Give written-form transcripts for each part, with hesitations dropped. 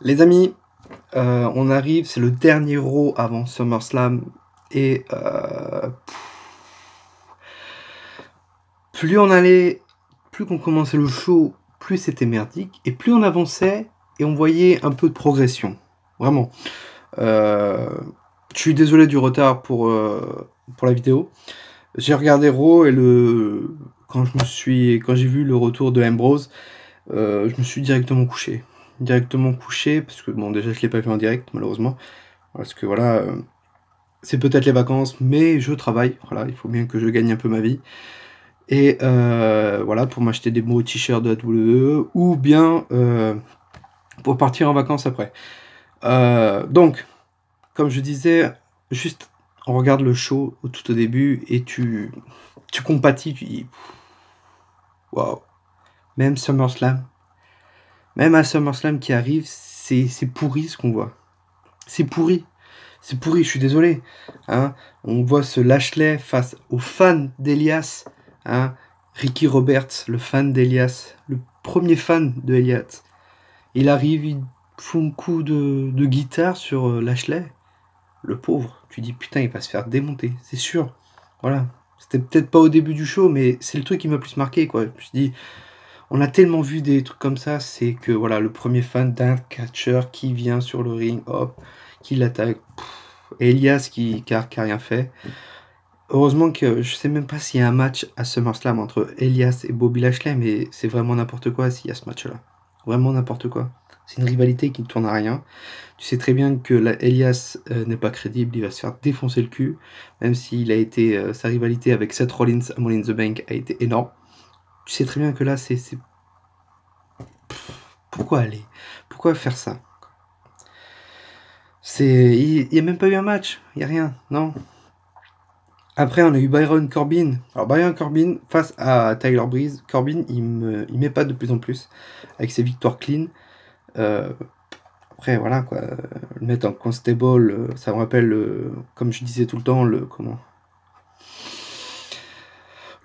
Les amis, on arrive, c'est le dernier Raw avant SummerSlam et plus on allait, plus qu'on commençait le show, plus c'était merdique et plus on avançait et on voyait un peu de progression. Vraiment. Je suis désolé du retard pour la vidéo. J'ai regardé Raw et quand j'ai vu le retour de Ambrose, je me suis directement couché. Parce que bon, déjà je l'ai pas vu en direct malheureusement, parce que voilà, c'est peut-être les vacances, mais je travaille, voilà, il faut bien que je gagne un peu ma vie. Et voilà, pour m'acheter des beaux t-shirts de la WWE ou bien pour partir en vacances après. Donc, comme je disais, juste on regarde le show tout au début et tu compatis, tu dis waouh, même SummerSlam, même à SummerSlam qui arrive, c'est pourri ce qu'on voit. C'est pourri. C'est pourri, je suis désolé. Hein. On voit ce Lashley face aux fans d'Elias. Hein. Ricky Roberts, le fan d'Elias, le premier fan de Elias. Il arrive, il fout un coup de guitare sur Lashley. Le pauvre, tu dis putain, il va se faire démonter, c'est sûr. Voilà. C'était peut-être pas au début du show, mais c'est le truc qui m'a plus marqué, quoi. Je me suis dit, on a tellement vu des trucs comme ça, c'est que voilà, le premier fan d'un catcheur qui vient sur le ring, hop, qui l'attaque. Elias qui a rien fait. Heureusement que je sais même pas s'il y a un match à SummerSlam entre Elias et Bobby Lashley, mais c'est vraiment n'importe quoi s'il y a ce match-là. Vraiment n'importe quoi. C'est une rivalité qui ne tourne à rien. Tu sais très bien que Elias n'est pas crédible, il va se faire défoncer le cul, même s'il a été sa rivalité avec Seth Rollins à Money in the Bank a été énorme. Tu sais très bien que là c'est pourquoi aller? Pourquoi faire ça? Il n'y a même pas eu un match, il n'y a rien, non. Après, on a eu Byron Corbin. Alors, Byron Corbin, face à Tyler Breeze, Corbin, il m'épate de plus en plus avec ses victoires clean. Après, voilà, quoi. Le mettre en constable, ça me rappelle, comme je disais tout le temps, le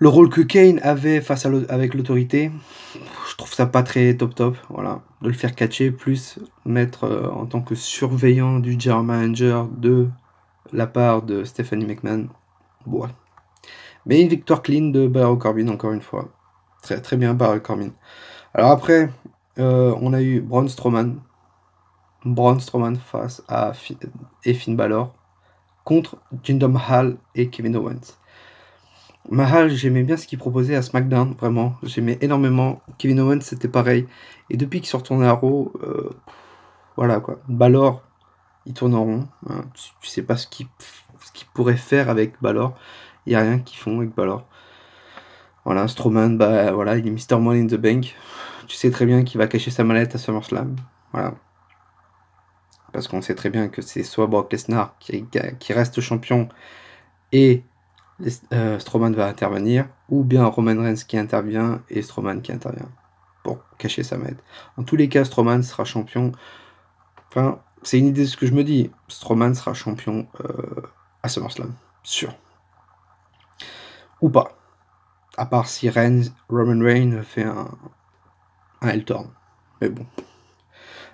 rôle que Kane avait face avec l'autorité. Je trouve ça pas très top, voilà. De le faire catcher, plus mettre en tant que surveillant du general manager de la part de Stephanie McMahon. Bon, ouais. Mais une victoire clean de Baron Corbin, encore une fois. Très, très bien, Baron Corbin. Alors après, on a eu Braun Strowman. Braun Strowman face à Finn Balor contre Jinder Mahal et Kevin Owens. Mahal, j'aimais bien ce qu'il proposait à SmackDown, vraiment. J'aimais énormément. Kevin Owens, c'était pareil. Et depuis qu'ils sont retournés à Raw, voilà quoi. Balor, il tourne en rond. Hein. Tu sais pas ce qu'il pourrait faire avec Balor. Il n'y a rien qu'ils font avec Balor. Voilà, Strowman, bah voilà, il est Mr. Money in the Bank. Tu sais très bien qu'il va cacher sa mallette à SummerSlam. Voilà. Parce qu'on sait très bien que c'est soit Brock Lesnar qui reste champion et Strowman va intervenir, ou bien Roman Reigns qui intervient et Strowman qui intervient pour cacher sa mallette. En tous les cas, Strowman sera champion. Enfin, c'est une idée de ce que je me dis. Strowman sera champion à SummerSlam. Sûr. Ou pas. À part si Roman Reigns fait un L-turn. Mais bon.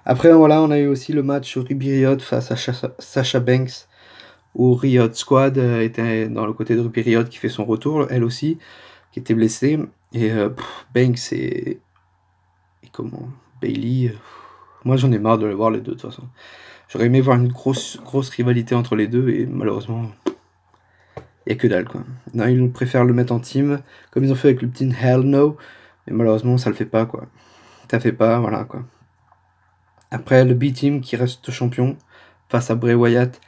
Après, voilà, on a eu aussi le match Ruby Riott face à Sasha Banks, où Riott Squad était dans le côté de Ruby Riott qui fait son retour, elle aussi, qui était blessée. Et Banks et comment Bayley, moi j'en ai marre de le voir les deux de toute façon. J'aurais aimé voir une grosse rivalité entre les deux, et malheureusement, il n'y a que dalle quoi. Non, ils préfèrent le mettre en team, comme ils ont fait avec le team Hell No, mais malheureusement ça le fait pas quoi. Ça fait pas, voilà quoi. Après, le B-Team qui reste champion face à Bray Wyatt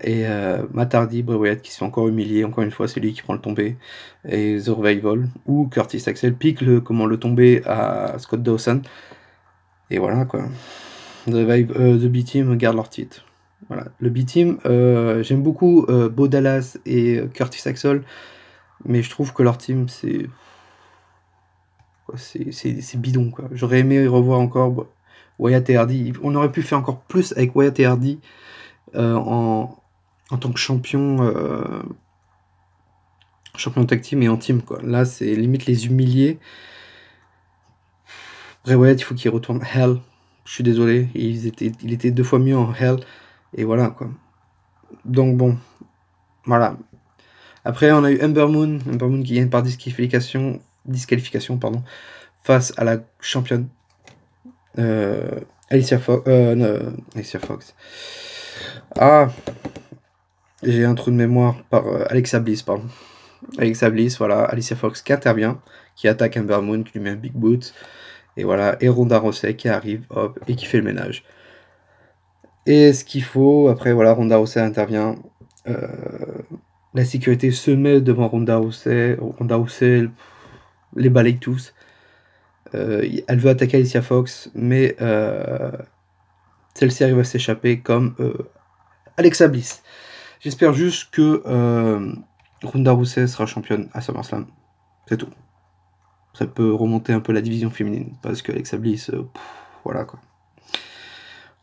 et Matt Hardy, Bray Wyatt qui se fait encore humilier, encore une fois, c'est lui qui prend le tombé, et The Revival, ou Curtis Axel pique le tombé à Scott Dawson, et voilà quoi. The B-Team garde leur titre. Voilà. Le B-Team, j'aime beaucoup Bo Dallas et Curtis Axel, mais je trouve que leur team, c'est bidon quoi. J'aurais aimé revoir encore Wyatt et Hardy. On aurait pu faire encore plus avec Wyatt et Hardy en tant que champion tag team et en team quoi. Là c'est limite les humilier. Bray Wyatt il faut qu'il retourne Hell Je suis désolé, il était 2 fois mieux en Hell, et voilà, quoi. Donc bon, voilà. Après, on a eu Ember Moon qui gagne par disqualification, pardon, face à la championne Alicia Fox. Ah, j'ai un trou de mémoire par Alexa Bliss, pardon. Alexa Bliss, voilà, Alicia Fox qui intervient, qui attaque Ember Moon, qui lui met un big boot, et voilà, et Ronda Rousey qui arrive, hop, et qui fait le ménage. Et ce qu'il faut, après, voilà, Ronda Rousey intervient, la sécurité se met devant Ronda Rousey les balaye tous. Elle veut attaquer Alicia Fox, mais celle-ci arrive à s'échapper comme Alexa Bliss. J'espère juste que Ronda Rousey sera championne à SummerSlam. C'est tout. Ça peut remonter un peu la division féminine, parce que Alexa Bliss, voilà quoi.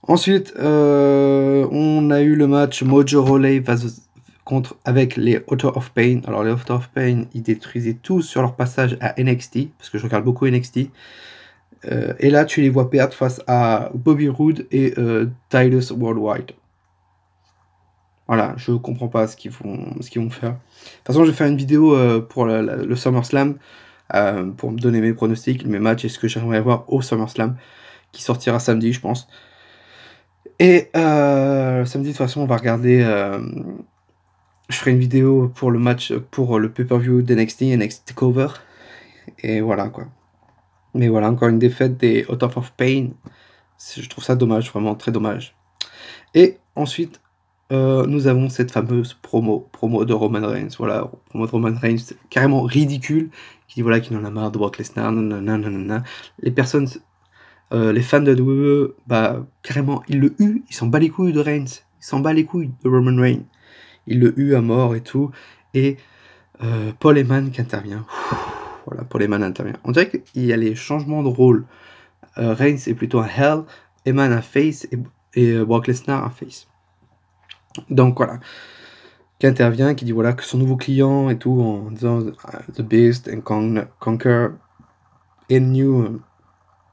Ensuite, on a eu le match Mojo Rawley avec les Author of Pain. Alors les Author of Pain, ils détruisaient tous sur leur passage à NXT, parce que je regarde beaucoup NXT. Et là, tu les vois perdre face à Bobby Roode et Titus Worldwide. Voilà, je comprends pas ce qu'ils vont faire. De toute façon, je vais faire une vidéo pour le SummerSlam, pour me donner mes pronostics, mes matchs et ce que j'aimerais voir au SummerSlam, qui sortira samedi, je pense. Et samedi, de toute façon, on va regarder... je ferai une vidéo pour le match, pour le pay-per-view d'NXT, NXT TakeOver. Et voilà, quoi. Mais voilà, encore une défaite des Author of Pain. Je trouve ça dommage, vraiment très dommage. Et ensuite, nous avons cette fameuse promo de Roman Reigns. Voilà, promo de Roman Reigns, carrément ridicule, qui dit voilà qu'il en a marre de Brock Lesnar, nanana. Les personnes, les fans de WWE, bah carrément, ils le huent, ils s'en bat les couilles de Reigns, ils s'en bat les couilles de Roman Reigns. Ils le huent à mort et tout. Et Paul Heyman qui intervient. Voilà, Paul Heyman intervient. On dirait qu'il y a les changements de rôle. Reigns est plutôt un heel, Heyman un face et Brock Lesnar un face. Donc voilà, qui intervient, qui dit voilà que son nouveau client et tout, en disant The Beast and Conquer and new,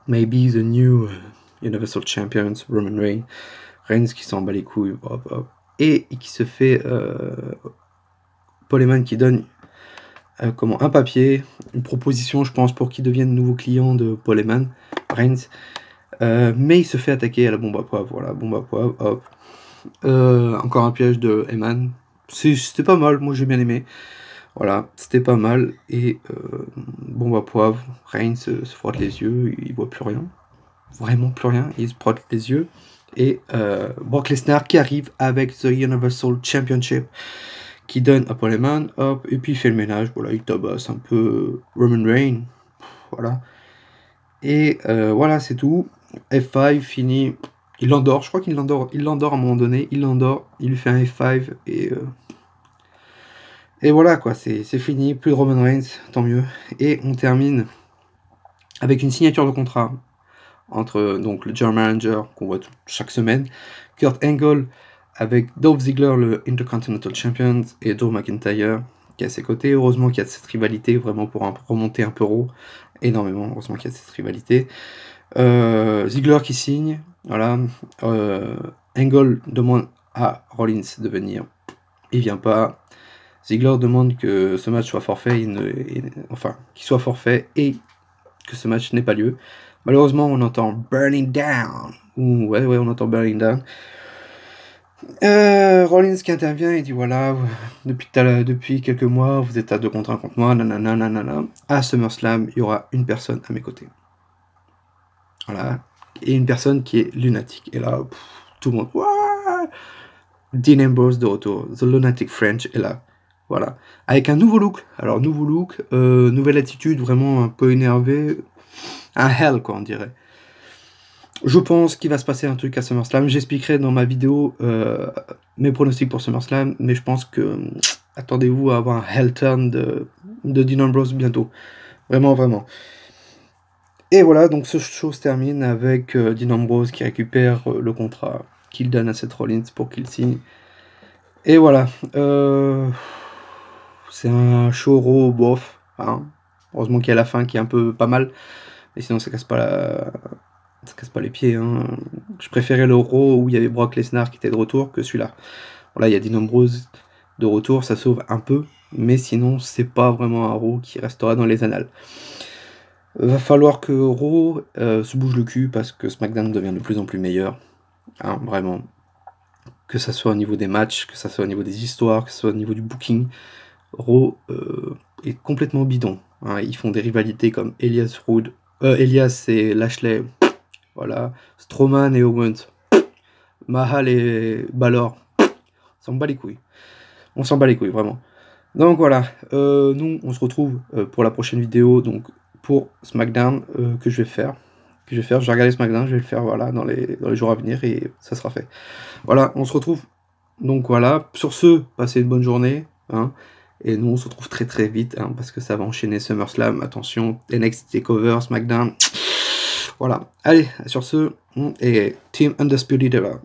maybe the new Universal Champions, Roman Reigns qui s'en bat les couilles, hop, hop, et qui se fait Paul Heyman qui donne un papier, une proposition, je pense, pour qu'il devienne nouveau client de Paul Heyman, Reigns, mais il se fait attaquer à la bombe à poivre, voilà, bombe à poivre, hop. Encore un piège de Heyman. C'était pas mal, moi j'ai bien aimé. Voilà, c'était pas mal. Et bombe à poivre, Reigns se frotte les yeux, il voit plus rien. Vraiment plus rien, il se frotte les yeux. Et Brock Lesnar qui arrive avec the Universal Championship, qui donne à Paul Heyman, hop, et puis il fait le ménage, voilà, il tabasse un peu Roman Reigns. Voilà. Et voilà, c'est tout. F5 fini. Il l'endort, je crois qu'il l'endort. Il l'endort à un moment donné. Il l'endort. Il lui fait un F5 et voilà quoi. C'est fini. Plus de Roman Reigns, tant mieux. Et on termine avec une signature de contrat entre donc le General Manager qu'on voit chaque semaine, Kurt Angle avec Dolph Ziggler, le Intercontinental Champion, et Drew McIntyre qui est à ses côtés. Heureusement qu'il y a cette rivalité vraiment pour remonter un peu haut. Énormément. Heureusement qu'il y a cette rivalité. Ziggler qui signe, voilà. Angle demande à Rollins de venir, il vient pas. Ziggler demande que ce match soit forfait, enfin qu'il soit forfait et que ce match n'ait pas lieu. Malheureusement, on entend Burning Down. Ouais, on entend Burning Down. Rollins qui intervient et dit voilà, depuis quelques mois, vous êtes à 2 contre 1 contre moi, nanana. À SummerSlam, il y aura une personne à mes côtés. Voilà. Et une personne qui est lunatique. Et là, tout le monde. Ouah, Dean Ambrose de retour. The Lunatic French est là. Voilà. Avec un nouveau look. Alors, nouveau look, nouvelle attitude, vraiment un peu énervé. Un hell, quoi, on dirait. Je pense qu'il va se passer un truc à SummerSlam. J'expliquerai dans ma vidéo mes pronostics pour SummerSlam. Mais je pense que attendez-vous à avoir un hell turn de Dean Ambrose bientôt. Vraiment, vraiment. Et voilà, donc ce show se termine avec Dean Ambrose qui récupère le contrat qu'il donne à Seth Rollins pour qu'il signe. Et voilà. C'est un show raw bof. Hein. Heureusement qu'il y a la fin qui est un peu pas mal. Mais sinon ça casse pas ça casse pas les pieds, hein. Je préférais le Raw où il y avait Brock Lesnar qui était de retour que celui-là. Voilà, il y a Dean Ambrose de retour, ça sauve un peu, mais sinon, c'est pas vraiment un Raw qui restera dans les annales. Va falloir que Raw se bouge le cul parce que SmackDown devient de plus en plus meilleur. Hein, vraiment. Que ça soit au niveau des matchs, que ça soit au niveau des histoires, que ce soit au niveau du booking. Raw est complètement bidon. Hein, ils font des rivalités comme Elias et Lashley. Voilà. Strowman et Owens. Mahal et Balor. On s'en bat les couilles. On s'en bat les couilles, vraiment. Donc voilà. Nous, on se retrouve pour la prochaine vidéo. Donc pour SmackDown que je vais faire. Je vais regarder SmackDown, je vais le faire voilà, dans les jours à venir et ça sera fait. Voilà, on se retrouve. Donc voilà, sur ce, passez une bonne journée. Hein, et nous, on se retrouve très très vite hein, parce que ça va enchaîner SummerSlam. Attention, NXT TakeOver, SmackDown. Voilà, allez, sur ce, et Team Undisputed Era.